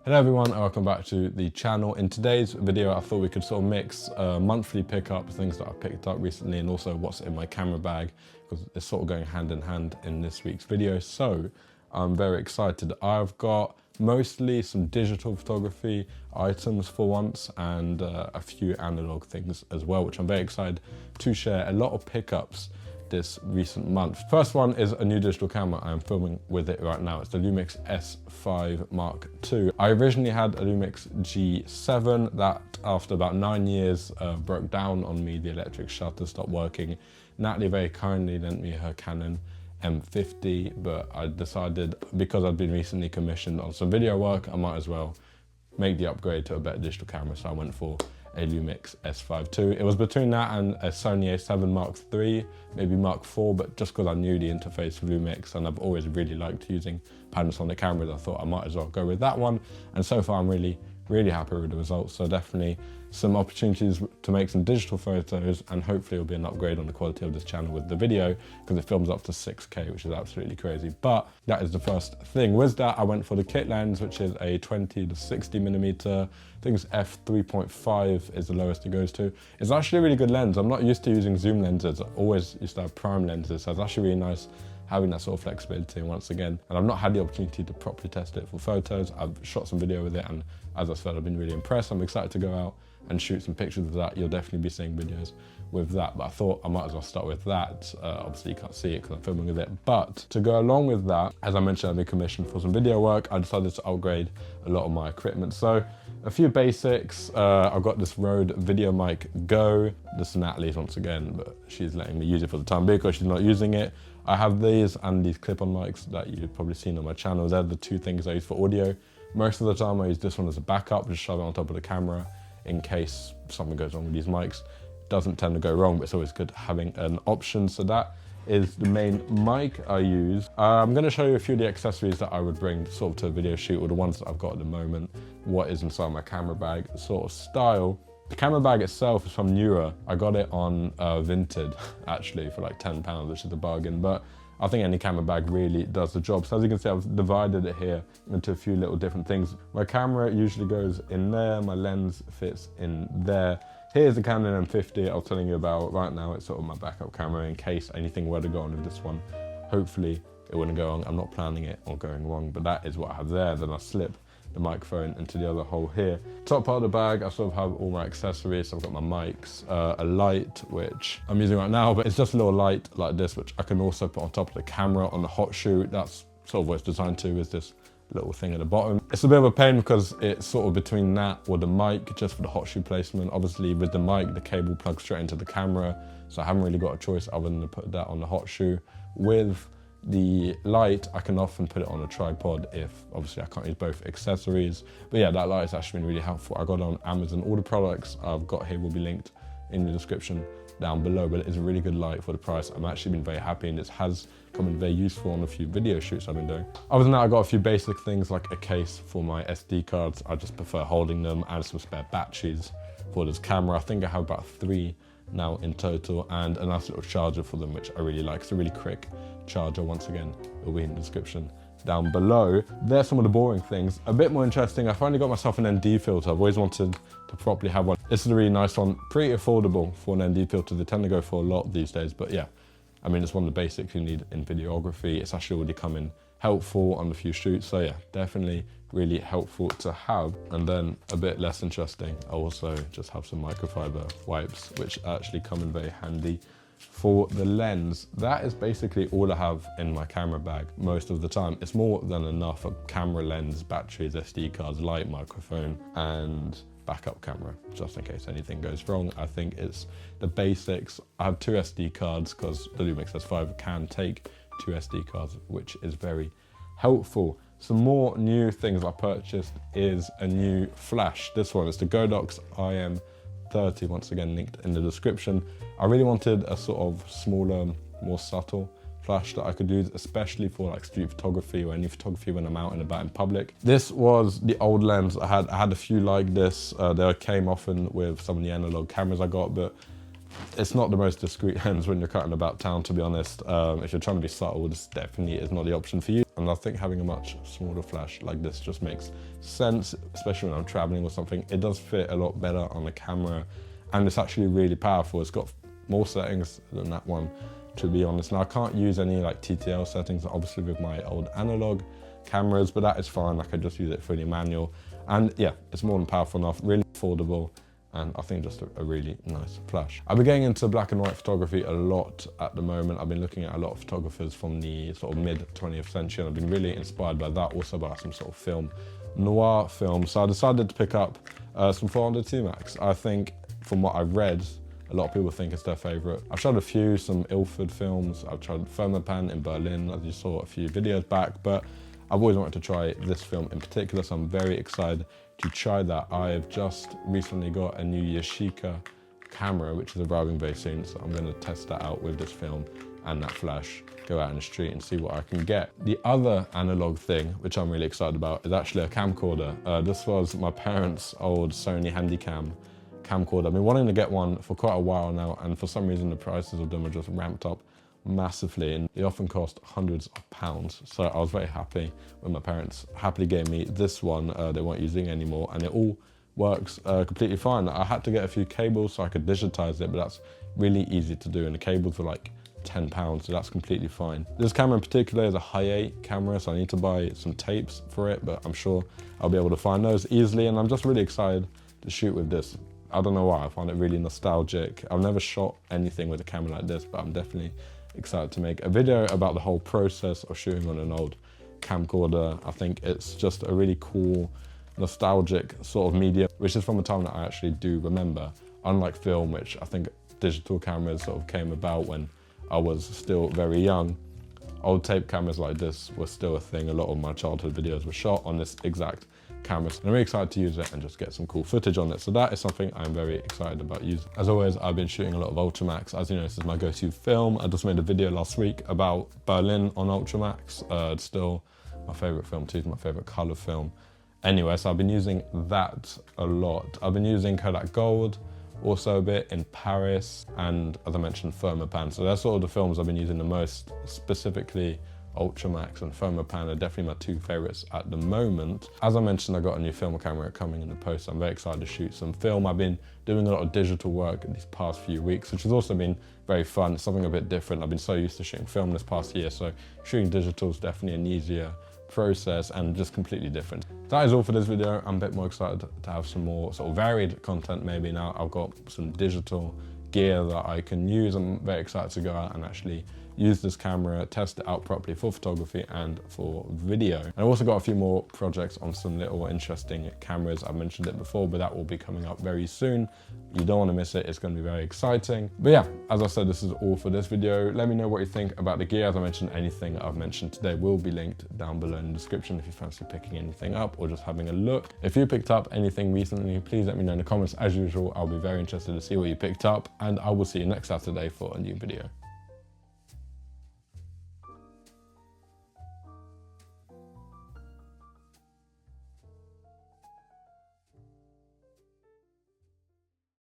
Hello everyone and welcome back to the channel. In today's video I thought we could sort of mix monthly pickups, things that I picked up recently, and also what's in my camera bag, because it's sort of going hand in hand in this week's video. So I'm very excited. I've got mostly some digital photography items for once and a few analog things as well, which I'm very excited to share. A lot of pickups this recent month. First one is a new digital camera. I'm filming with it right now. It's the Lumix S5 Mark II. I originally had a Lumix G7 that after about 9 years broke down on me. The electric shutter stopped working. Natalie very kindly lent me her Canon M50, but I decided because I'd been recently commissioned on some video work, I might as well make the upgrade to a better digital camera. So I went for a Lumix S5 II. It was between that and a Sony A7 Mark III, maybe Mark IV, but just because I knew the interface of Lumix and I've always really liked using Panasonic cameras, I thought I might as well go with that one. And so far I'm really happy with the results. So definitely some opportunities to make some digital photos, and hopefully it'll be an upgrade on the quality of this channel with the video, because it films up to 6K, which is absolutely crazy. But that is the first thing. With that, I went for the kit lens, which is a 20 to 60mm. I think it's f3.5 is the lowest it goes to. It's actually a really good lens. I'm not used to using zoom lenses. I always used to have prime lenses, so it's actually really nice having that sort of flexibility once again. And I've not had the opportunity to properly test it for photos. I've shot some video with it, and as I said, I've been really impressed. I'm excited to go out and shoot some pictures of that. You'll definitely be seeing videos with that, but I thought I might as well start with that. Obviously you can't see it because I'm filming with it, but to go along with that, as I mentioned, I've been commissioned for some video work. I decided to upgrade a lot of my equipment. So a few basics. I've got this Rode Video Mic Go. This is Natalie's once again, but she's letting me use it for the time being because she's not using it. I have these and these clip-on mics that you've probably seen on my channel. They're the two things I use for audio. Most of the time I use this one as a backup, just shove it on top of the camera in case something goes wrong with these mics. Doesn't tend to go wrong, but it's always good having an option. So that is the main mic I use. I'm going to show you a few of the accessories that I would bring sort of to a video shoot, or the ones that I've got at the moment, what is inside my camera bag, sort of style. The camera bag itself is from Neura. I got it on Vinted actually for like £10, which is a bargain, but I think any camera bag really does the job. So as you can see, I've divided it here into a few little different things. My camera usually goes in there, my lens fits in there. Here's the Canon M50 I was telling you about. Right now it's sort of my backup camera in case anything were to go on with this one. Hopefully it wouldn't go wrong. I'm not planning it or going wrong, but that is what I have there. Then I slip the microphone into the other hole here. Top part of the bag, I sort of have all my accessories. So I've got my mics, a light, which I'm using right now, but it's just a little light like this, which I can also put on top of the camera on the hot shoot. That's sort of what it's designed to, is this little thing at the bottom. It's a bit of a pain because it's sort of between that or the mic, just for the hot shoe placement. Obviously with the mic, the cable plugs straight into the camera, so I haven't really got a choice other than to put that on the hot shoe. With the light, I can often put it on a tripod if obviously I can't use both accessories. But yeah, that light has actually been really helpful. I got it on Amazon. All the products I've got here will be linked in the description down below, but it is a really good light for the price. I'm actually been very happy, and it has come in very useful on a few video shoots I've been doing. Other than that, I got a few basic things like a case for my SD cards. I just prefer holding them, and some spare batteries for this camera. I think I have about 3 now in total, and a nice little charger for them, which I really like. It's a really quick charger. Once again, it will be in the description down below. There's some of the boring things. A bit more interesting, I finally got myself an ND filter. I've always wanted to properly have one. This is a really nice one, pretty affordable for an ND filter. They tend to go for a lot these days, but yeah, I mean, it's one of the basics you need in videography. It's actually already come in helpful on a few shoots, so yeah, definitely really helpful to have. And then a bit less interesting, I also just have some microfiber wipes, which actually come in very handy for the lens. That is basically all I have in my camera bag most of the time. It's more than enough: a camera, lens, batteries, SD cards, light, microphone, and backup camera, just in case anything goes wrong. I think it's the basics. I have 2 SD cards because the Lumix S5 can take 2 SD cards, which is very helpful. Some more new things I purchased is a new flash. This one is the Kodak IM30, once again linked in the description. I really wanted a sort of smaller, more subtle flash that I could use, especially for like street photography or any photography when I'm out and about in public. This was the old lens I had. I had a few like this. They came often with some of the analog cameras I got, but it's not the most discreet lens when you're cutting about town, to be honest. If you're trying to be subtle, this definitely is not the option for you. And I think having a much smaller flash like this just makes sense, especially when I'm traveling or something. It does fit a lot better on the camera, and it's actually really powerful. It's got more settings than that one, to be honest. Now, I can't use any like TTL settings, obviously, with my old analog cameras, but that is fine. I can just use it fully manual. And yeah, it's more than powerful enough, really affordable, and I think just a really nice flash. I've been getting into black and white photography a lot at the moment. I've been looking at a lot of photographers from the sort of mid 20th century, and I've been really inspired by that, also by some sort of film, noir film. So I decided to pick up some 400 Max. I think from what I've read, a lot of people think it's their favorite. I've tried a few, some Ilford films. I've tried Firmapan in Berlin, as you saw a few videos back, but I've always wanted to try this film in particular, so I'm very excited to try that. I've just recently got a new Yashica camera, which is arriving very soon, so I'm gonna test that out with this film and that flash, go out in the street and see what I can get. The other analog thing, which I'm really excited about, is actually a camcorder. This was my parents' old Sony Handycam camcorder. I've been wanting to get one for quite a while now, and for some reason the prices of them are just ramped up massively, and they often cost hundreds of pounds. So I was very happy when my parents happily gave me this one. They weren't using it anymore, and it all works completely fine. I had to get a few cables so I could digitize it, but that's really easy to do, and the cables were like £10, so that's completely fine. This camera in particular is a high-8 camera, so I need to buy some tapes for it, but I'm sure I'll be able to find those easily, and I'm just really excited to shoot with this. I don't know why, I find it really nostalgic. I've never shot anything with a camera like this, but I'm definitely excited to make a video about the whole process of shooting on an old camcorder. I think it's just a really cool, nostalgic sort of medium, which is from a time that I actually do remember. Unlike film, which I think digital cameras sort of came about when I was still very young, old tape cameras like this were still a thing. A lot of my childhood videos were shot on this exact camera. So I'm really excited to use it and just get some cool footage on it. So that is something I'm very excited about using. As always, I've been shooting a lot of Ultramax. As you know, this is my go-to film. I just made a video last week about Berlin on Ultramax. It's still my favorite film too, it's my favorite color film. Anyway, so I've been using that a lot. I've been using Kodak Gold also a bit in Paris, and as I mentioned, Firmapan. So that's sort of the films I've been using the most, specifically Ultramax and Firmapan are definitely my two favorites at the moment. As I mentioned, I got a new film camera coming in the post. I'm very excited to shoot some film. I've been doing a lot of digital work these past few weeks, which has also been very fun. It's something a bit different. I've been so used to shooting film this past year, so shooting digital is definitely an easier process and just completely different. That is all for this video. I'm a bit more excited to have some more sort of varied content maybe now. I've got some digital gear that I can use. I'm very excited to go out and actually use this camera, test it out properly for photography and for video. And I've also got a few more projects on some little interesting cameras. I've mentioned it before, but that will be coming up very soon. You don't want to miss it. It's going to be very exciting. But yeah, as I said, this is all for this video. Let me know what you think about the gear. As I mentioned, anything I've mentioned today will be linked down below in the description if you fancy picking anything up or just having a look. If you picked up anything recently, please let me know in the comments. As usual, I'll be very interested to see what you picked up, and I will see you next Saturday for a new video.